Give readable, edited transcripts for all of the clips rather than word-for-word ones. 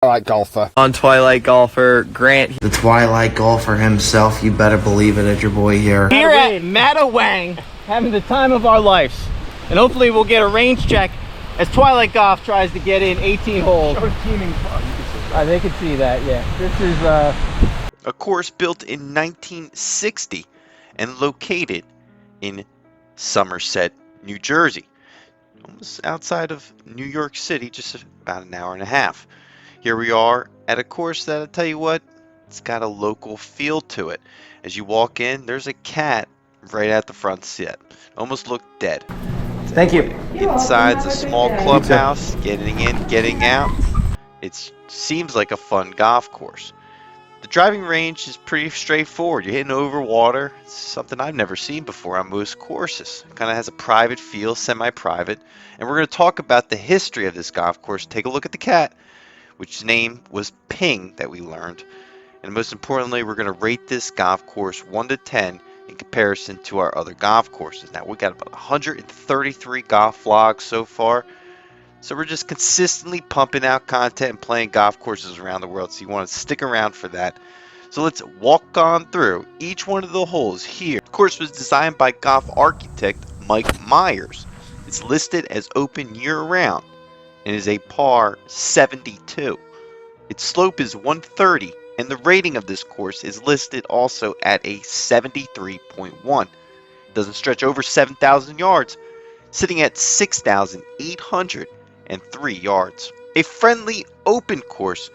Twilight Golfer. On Twilight Golfer, Grant. The Twilight Golfer himself, you better believe it, it's your boy here. Here at Mattawang, having the time of our lives. And hopefully we'll get a range check as Twilight Golf tries to get in 18 holes. They can see that, yeah. This is a course built in 1960 and located in Somerset, New Jersey. Almost outside of New York City, just about an hour and a half. Here we are at a course that, I'll tell you what, it's got a local feel to it. As you walk in, there's a cat right at the front seat. Almost looked dead. Thank you. Inside's a small clubhouse, getting in, getting out. It seems like a fun golf course. The driving range is pretty straightforward. You're hitting over water. It's something I've never seen before on most courses. It kind of has a private feel, semi-private. And we're going to talk about the history of this golf course. Take a look at the cat, which name was Ping, that we learned. And most importantly, we're going to rate this golf course 1 to 10 in comparison to our other golf courses. Now, we got about 133 golf vlogs so far. So we're just consistently pumping out content and playing golf courses around the world. So you want to stick around for that. So let's walk on through each one of the holes here. The course was designed by golf architect Mike Myers. It's listed as open year-round and is a par 72. Its slope is 130, and the rating of this course is listed also at a 73.1. It doesn't stretch over 7,000 yards, sitting at 6,803 yards. A friendly, open course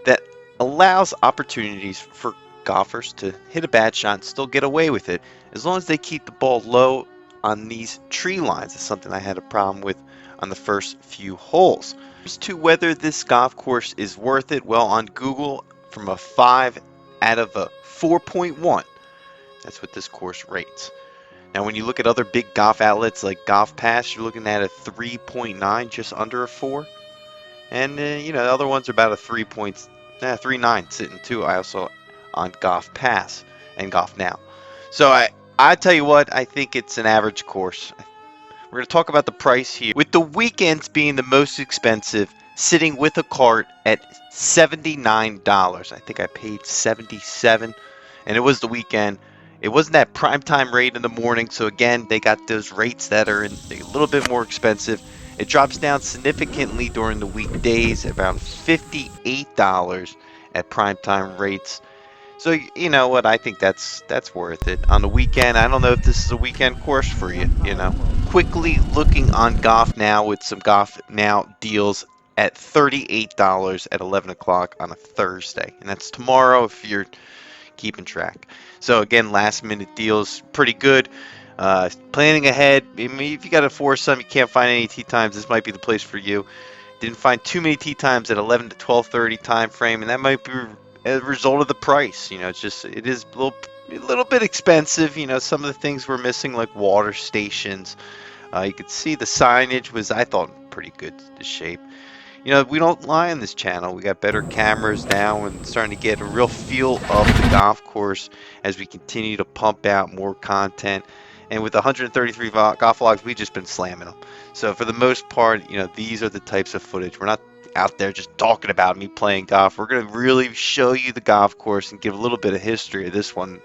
that allows opportunities for golfers to hit a bad shot and still get away with it, as long as they keep the ball low on these tree lines. It's something I had a problem with on the first few holes. As to whether this golf course is worth it, well, on Google, from a 5 out of a 4.1, that's what this course rates. Now, when you look at other big golf outlets like Golf Pass, you're looking at a 3.9, just under a 4. And, you know, the other ones are about a 3.9 sitting too. I also on Golf Pass and Golf Now. So I tell you what, I think it's an average course. We're going to talk about the price here. With the weekends being the most expensive, sitting with a cart at $79. I think I paid $77, and it was the weekend. It wasn't that prime time rate in the morning, so again, they got those rates that are a little bit more expensive. It drops down significantly during the weekdays, around $58 at prime time rates. So you know what? I think that's worth it. On the weekend, I don't know if this is a weekend course for you. You know, quickly looking on Golf Now with some Golf Now deals at $38 at 11 o'clock on a Thursday, and that's tomorrow if you're keeping track. So again, last minute deals, pretty good. Planning ahead, I mean, if you got a foursome, you can't find any tee times, this might be the place for you. Didn't find too many tee times at 11 to 12:30 time frame, and that might be a result of the price. You know, it is a little bit expensive. You know, some of the things we're missing, like water stations. You could see the signage was, I thought, pretty good to shape. You know, we don't lie on this channel. We got better cameras now and starting to get a real feel of the golf course as we continue to pump out more content. And with 133 golf vlogs, we've just been slamming them. So for the most part, you know, these are the types of footage. We're not out there just talking about me playing golf. We're going to really show you the golf course and give a little bit of history of this one,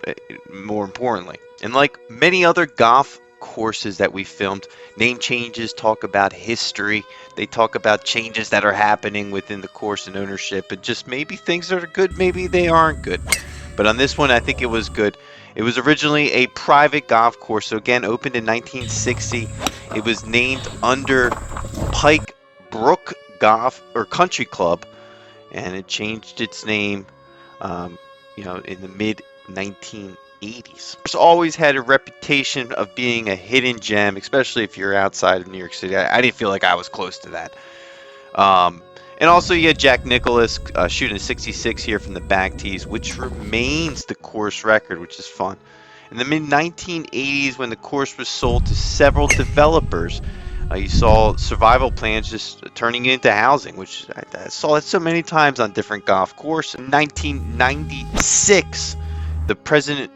more importantly. And like many other golf courses that we filmed, name changes talk about history. They talk about changes that are happening within the course and ownership, and just maybe things that are good, maybe they aren't good. But on this one, I think it was good. It was originally a private golf course, so again, opened in 1960. It was named under Pike Brook Golf or Country Club, and it changed its name, you know, in the mid 1980s. It's always had a reputation of being a hidden gem, especially if you're outside of New York City. I didn't feel like I was close to that. And also you had Jack Nicklaus shooting a 66 here from the back tees, which remains the course record, which is fun. In the mid-1980s, when the course was sold to several developers, you saw survival plans just turning into housing, which I saw that so many times on different golf courses. In 1996, the present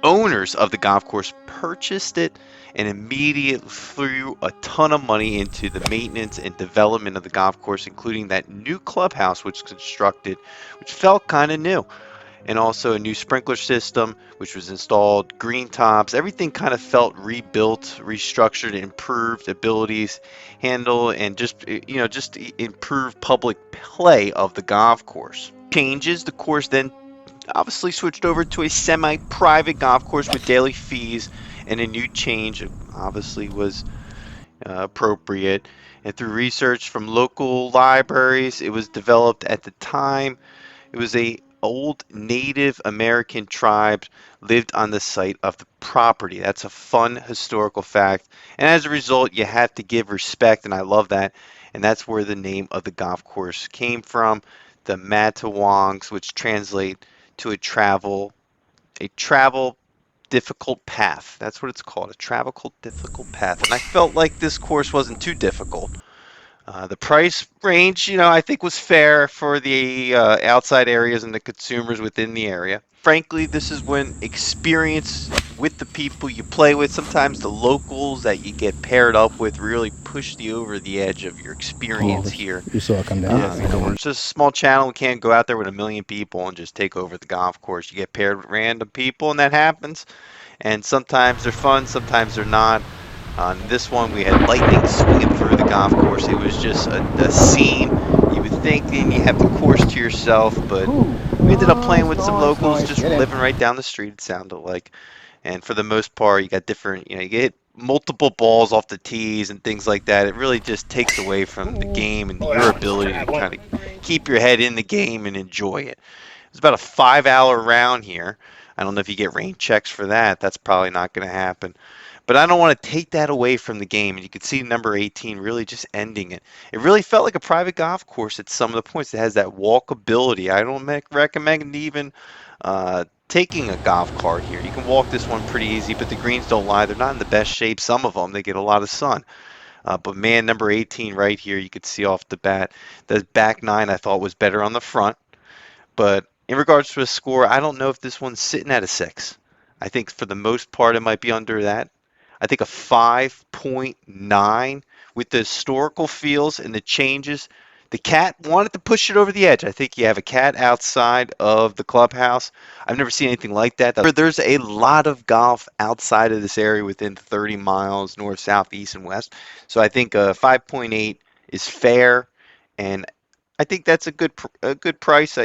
owners of the golf course purchased it and immediately threw a ton of money into the maintenance and development of the golf course, including that new clubhouse which was constructed, which felt kind of new, and also a new sprinkler system which was installed, green tops. Everything kind of felt rebuilt, restructured, improved abilities, handle, and just improve public play of the golf course. Changes, the course then obviously switched over to a semi-private golf course with daily fees, and a new change obviously was appropriate. And through research from local libraries, it was developed at the time. It was a old Native American tribe lived on the site of the property. That's a fun historical fact. And as a result, you have to give respect, and I love that. And that's where the name of the golf course came from, the Mattawangs, which translate to a travel difficult path. That's what it's called, a travel difficult path. And I felt like this course wasn't too difficult. The price range, I think was fair for the outside areas and the consumers within the area. Frankly, this is when experience with the people you play with, sometimes the locals that you get paired up with, really push you over the edge of your experience here. You saw it come down. It's just a small channel. We can't go out there with a million people and just take over the golf course. You get paired with random people, and that happens. And sometimes they're fun, sometimes they're not. On this one, we had lightning swinging through the golf course. It was just a scene. You would think then you have the course to yourself, but we ended up playing with some locals just living right down the street, it sounded like. And for the most part, you got different, you get multiple balls off the tees and things like that. It really just takes away from the game and your ability to kind of keep your head in the game and enjoy it. It's about a 5-hour round here. I don't know if you get rain checks for that. That's probably not going to happen. But I don't want to take that away from the game. And you can see number 18 really just ending it. It really felt like a private golf course at some of the points. It has that walkability. I don't recommend even taking a golf cart here. You can walk this one pretty easy, but the greens don't lie. They're not in the best shape. Some of them, they get a lot of sun. But man, number 18 right here, you could see off the bat. The back nine I thought was better on the front. But in regards to a score, I don't know if this one's sitting at a 6. I think for the most part, it might be under that. I think a 5.9 with the historical feels and the changes. The cat wanted to push it over the edge. I think you have a cat outside of the clubhouse. I've never seen anything like that. There's a lot of golf outside of this area within 30 miles north, south, east, and west. So I think 5.8 is fair, and I think that's a good price.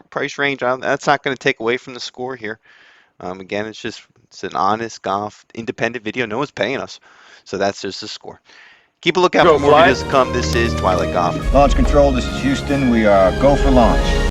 Price range. That's not going to take away from the score here. Again, it's an honest golf independent video. No one's paying us, so that's just the score. Keep a lookout for more videos to come. This is Twilight Golf. Launch control, this is Houston. We are go for launch.